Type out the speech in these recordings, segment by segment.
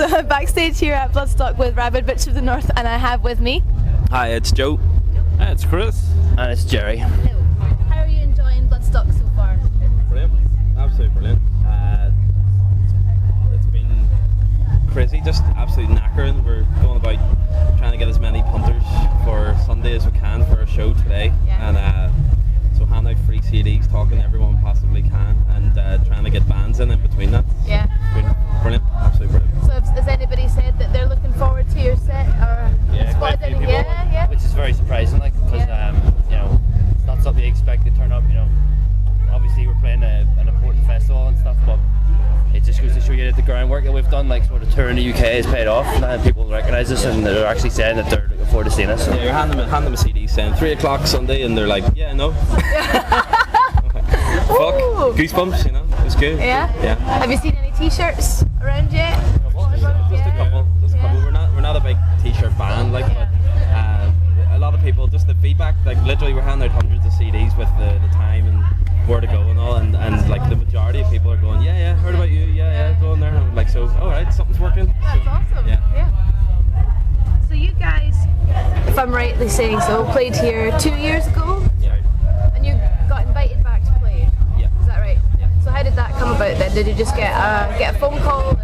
So I'm backstage here at Bloodstock with Rabid Bitch of the North, and I have with me... Hi, it's Joe. Hi, it's Chris. And it's Jerry. Hello. How are you enjoying Bloodstock so far? Brilliant. Absolutely brilliant. It's been crazy, just absolutely knackering. We're going about trying to get as many punters for Sunday as we can for our show today. Yeah. And so handing out free CDs, talking to everyone we possibly can, and trying to get bands in between that. Yeah. It's been brilliant, absolutely brilliant. So has anybody said that they're looking forward to your set? Or Quite a few people, yeah. which is very surprising, like, because you know, it's not something you expect to turn up. You know, obviously we're playing an important festival and stuff, but it just goes to show you that the groundwork that we've done, like sort of touring the UK, has paid off, and people recognise us and they're actually saying that they're looking forward to seeing us. So. Yeah, you're handing them a CD saying 3 o'clock Sunday, and they're like, yeah, no. Fuck, goosebumps, you know, it's good. Yeah? Yeah. Have you seen any t-shirts around yet? Just a couple. We're not a big t-shirt band, like, but a lot of people, just the feedback, like literally we're handing out hundreds of CDs with the time and where to go and all, and like the majority of people are going, yeah, heard about you, yeah, go in there, and I'm like, so, alright, something's working. That's awesome. Yeah. So you guys, if I'm rightly saying so, played here 2 years ago? Yeah. And you got invited back to play? Yeah. Is that right? Yeah. So how did that come about then? Did you just get a phone call?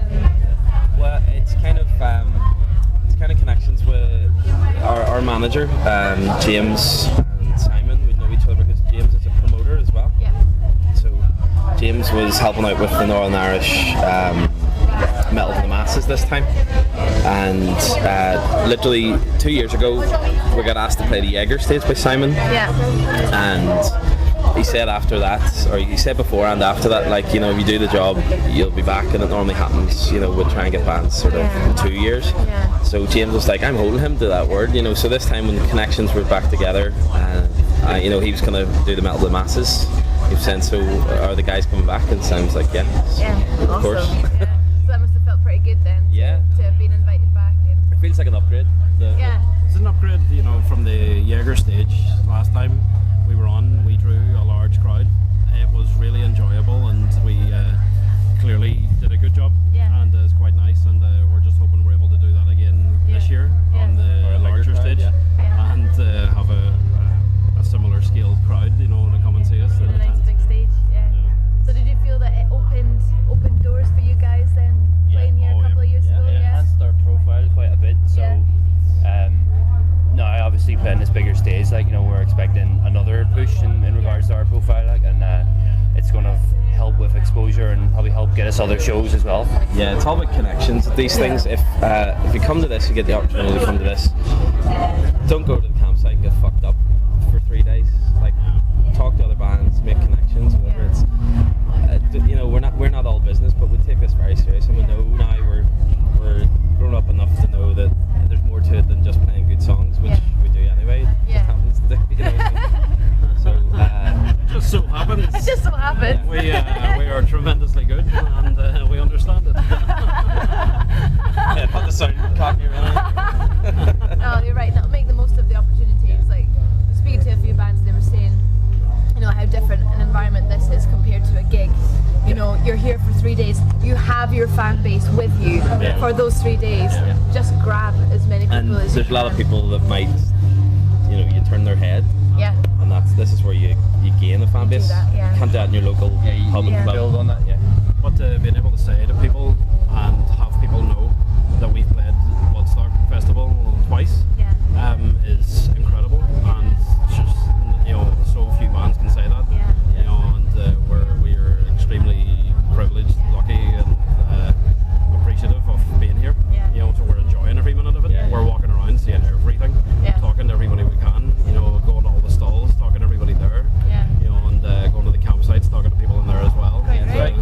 Well, it's kind of connections with our manager, James and Simon. We know each other because James is a promoter as well. Yeah. So James was helping out with the Northern Irish Metal to the Masses this time, and literally 2 years ago we got asked to play the Jaeger stage by Simon. Yeah. And he said after that, or he said before and after that, like, you know, if you do the job, you'll be back, and it normally happens, you know, we'll try and get bands sort of in 2 years. Yeah. So James was like, I'm holding him to that word, you know, so this time when the connections were back together, you know, he was going to do the Metal to the Masses. He was saying, so are the guys coming back? And Sim's like, yeah, of awesome. course. Yeah. So that must have felt pretty good then. Yeah. To have been invited back. It feels like an upgrade. It's an upgrade, you know, from the Jaeger stage last time we were on. We drew a large crowd. It was really enjoyable, and we clearly did a good job. Yeah. And it's quite nice, and we're just hoping we're able to do that again this year on the larger crowd, stage, and have a similar scaled crowd, you know, to come and see us. In a nice big stage. Yeah. So did you feel that it opened doors for you guys then, playing here a couple of years ago? It enhanced our profile quite a bit. So now obviously playing this bigger stage, like, you know, we're expecting another push in regards to our profile, like, and it's going to help with exposure and probably help get us other shows as well. Yeah, it's all about connections. These things, if you come to this, you get the opportunity to come to this. Don't go to the campsite and get fucked up for 3 days. Like, talk to other bands, make connections, whatever. It's you know, we're not all business, but we take this very serious, and we know now we're grown up enough to know that there's more to it than just playing good songs, which we do anyway. It just happens to do, you know. So just so happens. It just so happens. We are tremendously good, and we understand it. Yeah, put the sound cocky really. No, you're right. Now make the most of the opportunities. Like, speaking to a few bands, they were saying, you know, how different an environment this is compared to a gig. You know, you're here for 3 days. You have your fan base with you for those 3 days. Just grab as many people and as you can. there's a lot of people that might, you know, you turn their head. Yeah. And this is where you gain a fan base. That, yeah. You can't do that in your local pub and club. Build on that, But being able to say to people and have people know that we've played Bloodstock Festival twice is incredible, and it's just, you know, so few bands can say that. You know, and we're extremely privileged, lucky, and appreciative of being here. You know, so we're enjoying every minute of it. We're walking around, seeing everything, talking to everybody we can. You know, going to all the stalls, talking to everybody there. You know, and going to the campsites, talking to people in there as well. Right.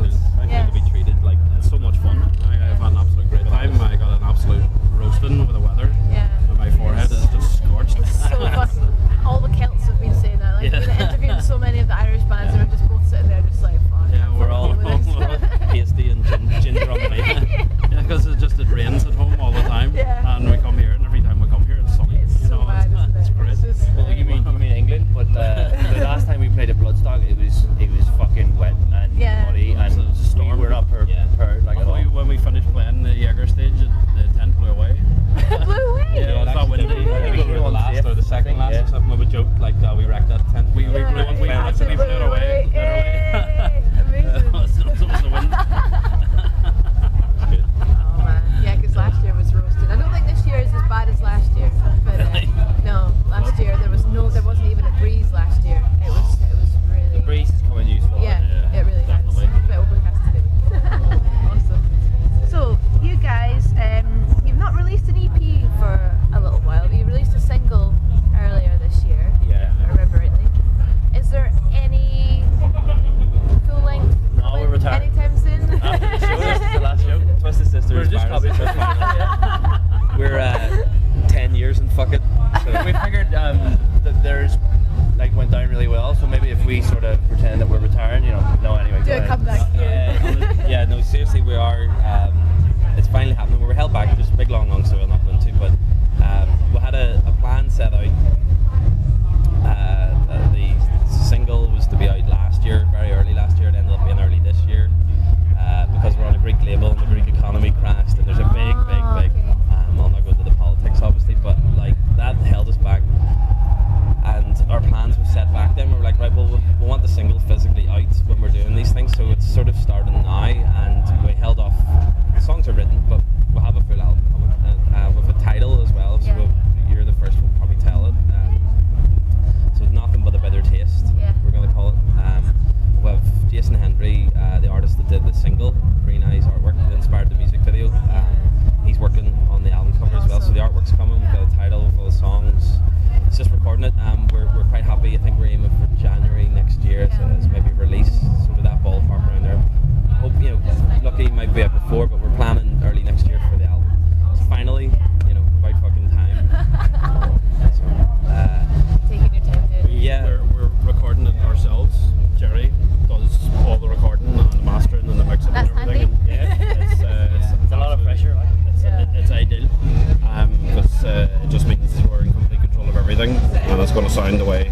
obviously we are. It's finally happening. We were held back. There's a big long story I'm not going to, but we had a plan set out. The single was to be out last year, very early last year. It ended up being early this year because we're on a Greek label and the Greek economy crashed. And there's a big. I'll not go into the politics, obviously, but like that held us back. And our plans were set back then. We were like, right, well, we want the single physically out when we're doing these things, so it's sort of starting now, and we held off. The songs are written, but we'll have a full album coming with a title as well, so you're the first one to probably tell it. So Nothing But a Bitter Taste, we're going to call it. We have Jason Hendry, the artist that did the single, Green Eyes artwork that inspired the music video. He's working on the album cover as well, so the artwork's coming. We've got a title for the songs. It's just recording it. We're quite happy. I think we're aiming for January next year as maybe release, sort of that ballpark around there. I hope, lucky might be out before, but we're planning early next year for the album. So finally, about fucking time. Taking your time, dude. Yeah. We're recording it ourselves. Jerry does all the recording and the mastering and the mixing That's and everything. handy. It's a lot of pressure. Like. It's ideal because it just means we're in complete control of everything, and it's going to sound the way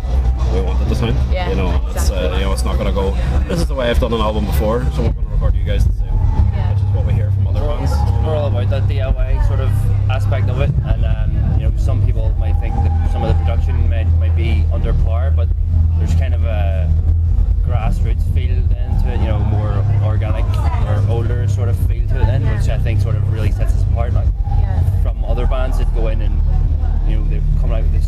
we want it to sound. Yeah, It's it's not going to go. This is the way I've done an album before, so we're going to record you guys the same, which is what we hear from other bands. We're all about that DIY sort of aspect of it, and some people might think that some of the production might be under par, but there's kind of a grassroots feel into it, more organic or older sort of feel to it then, which I think sort of really sets us apart from other bands that go in and they come out with the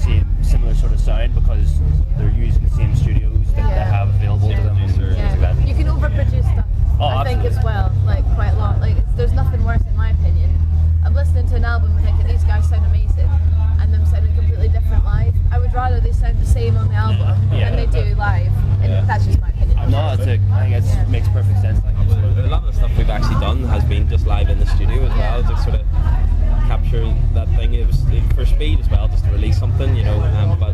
similar sort of sound because they're using the same studios that they have available to them and things like that. You can overproduce stuff, I think, as well, like quite a lot. Like there's nothing worse, in my opinion. I'm listening to an album and thinking these guys sound amazing, and them sounding completely different live. I would rather they sound the same on the album than they do live, and that's just my opinion. No, I think it makes perfect sense. Like, A lot of the stuff we've actually done has been just live in the studio as well, just sort of capture that thing. It was for speed as well, just to release something, but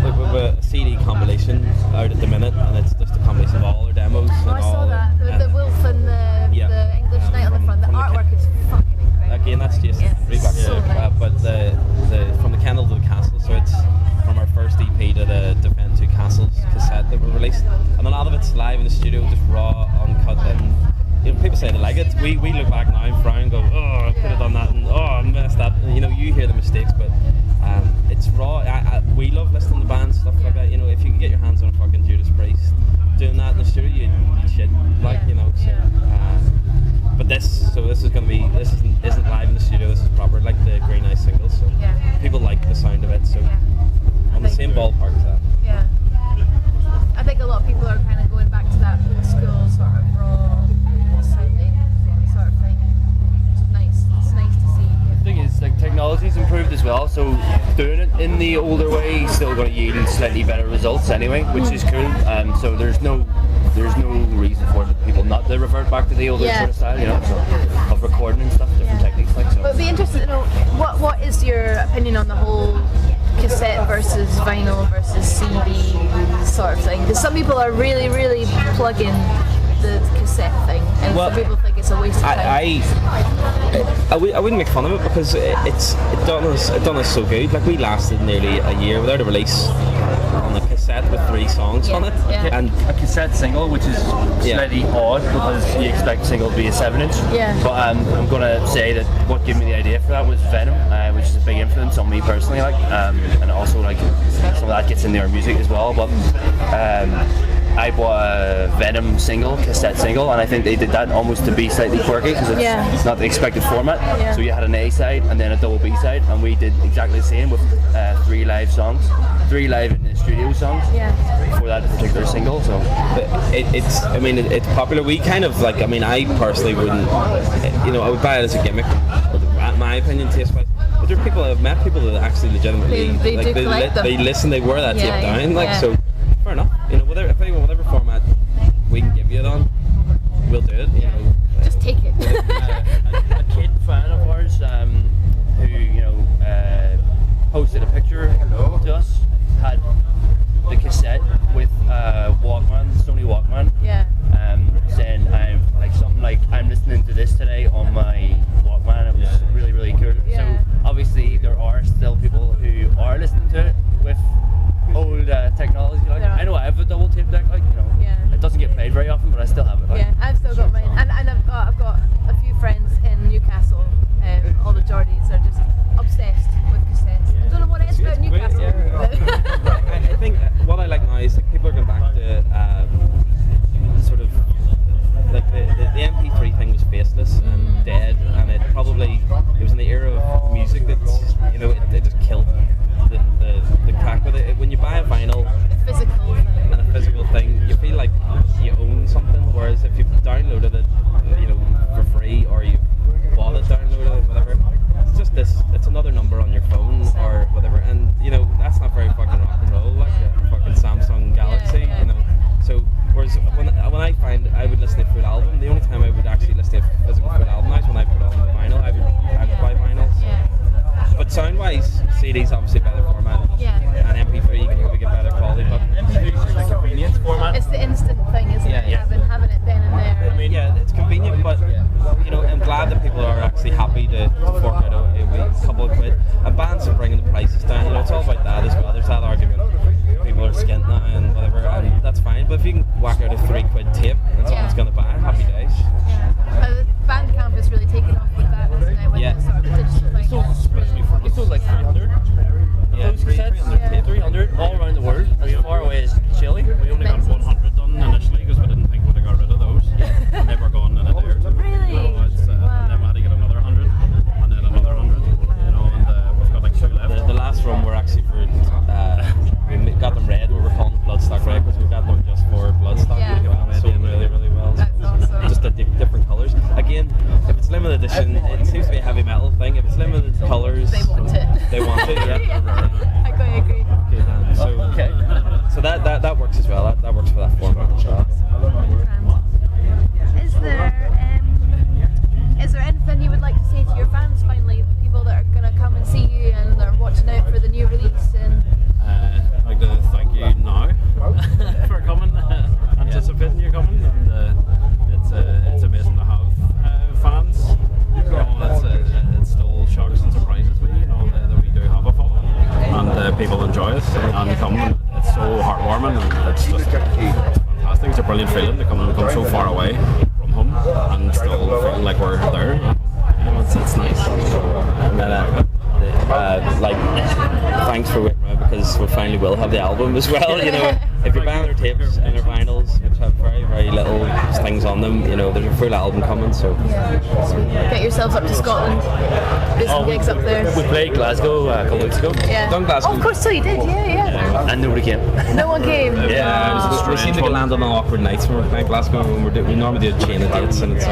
like we have a CD compilation out at the minute, and it's just a compilation of all our demos. I saw that, the wolf and the English Knight on the front. The artwork is fucking incredible. Again, that's Jason Hendry back there. But the from the Candle to the Castle, so it's from our first EP to the Defend Two Castles cassette that we released, and a lot of it's live in the studio, just raw, uncut, and people say they like it. We look back now and frown and go, oh, I could have done that, and oh, I messed that. And, you hear the mistakes, but it's raw. We love listening to bands, stuff like that. If you can get your hands on a fucking Judas Priest doing that in the studio, you'd shit, But this is going to be, isn't live in the studio. This is proper, like the Green Eyes single. So people like the sound of it. So on the same ballpark as that. Yeah. I think a lot of people are kind of going back to that old school sort of raw sounding sort of thing. Which is nice. It's nice to see. the thing is, like, technology's improved as well, so doing it in the older way is still going to yield slightly better results anyway, which is cool. So there's no reason for people not to revert back to the older sort of style, of recording and stuff, different techniques like so. But it'd be interesting to know what is your opinion on the whole cassette versus vinyl versus CD sort of thing? Because some people are really, really plugging the cassette thing, and some people think it's a waste of time. I wouldn't make fun of it because it done us so good. Like, we lasted nearly a year without a release on a cassette with 3 songs on it, and a cassette single, which is slightly odd because you expect single to be a 7-inch. But I'm gonna say that what gave me the idea for that was Venom, which is a big influence on me personally, and also some of that gets into our music as well. But I bought a Venom single, cassette single, and I think they did that almost to be slightly quirky because it's not the expected format. So you had an A side and then a double B side, and we did exactly the same with 3 live songs, 3 live in the studio songs for that particular single. So it's popular. We kind of I personally wouldn't, I would buy it as a gimmick, my opinion, taste-wise. But there are people, I've met people that actually legitimately they listen, they wear that tape down, so. Fair enough. Whatever format we can give you it on, we'll do it. Just take it. A kid fan of ours who posted a picture to us, had the cassette with Walkman, Sony Walkman, saying I'm listening people are actually happy to fork out a couple of quid. And bands are bringing the prices down. You know, it's all about that as well. There's that argument. People are skint now and whatever, and that's fine. But if you can whack out a £3 tape and someone's going to buy it, happy days. The Bandcamp is really taking off with that, isn't it? With the sort of digital thing. We sold like 300. Yeah, Those cassettes, 300 all around the world, as far away as Chile. We only got 100 done initially because we didn't think we'd have got rid of those. And they were gone in a day or two. Really? And then we had to get another 100, and then another 100. You know, and we've got like 2 left. The last run were actually for, we got them red, we were calling them Bloodstock red because we got them just for Bloodstock. Yeah. They sold really, really well. That's awesome. Just the different colours. Again, if it's limited edition, it seems to be a heavy metal thing. If it's limited colours, They want it. They want it, yeah. I quite agree. So that works as well. That works for that format as well. Is there anything you would like to say to your fans finally? The people that are going to come and see you and are watching out for the new release. And I'd like to thank you now for coming, anticipating you coming, and it's amazing to have fans. You know, it still shocks and surprises me, you know, that we do have a following, and people enjoy it and come. And it's so heartwarming, and it's just fantastic. It's a brilliant feeling to come so far away from home and still feeling like we're there. You know, it's nice. And then, like, thanks for waiting around because we finally will have the album as well. You know, if you're buying their tapes and their vinyls, which have very, very little things on them, you know, there's a full album coming. So get yourselves up to Scotland. Do some gigs up there. We played Glasgow a couple weeks ago. Yeah. Done Glasgow. Oh, of course, so you did. Yeah. And nobody came. No one came. We seem to land on awkward nights when we're playing Glasgow. When we normally do a chain of dates, and it's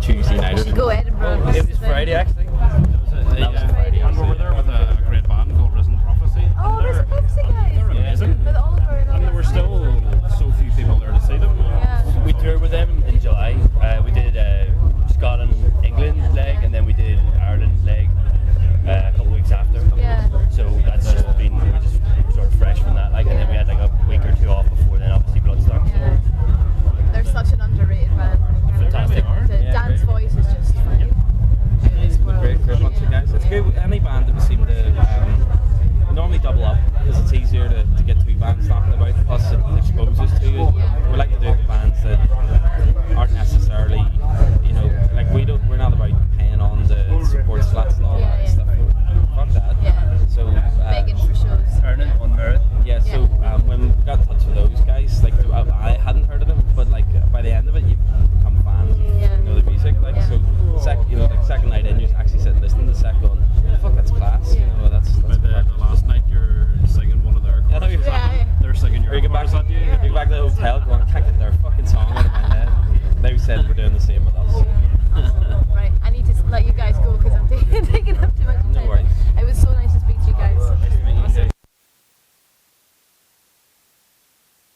Tuesday night or something. Go Edinburgh. It was Friday actually. We were there with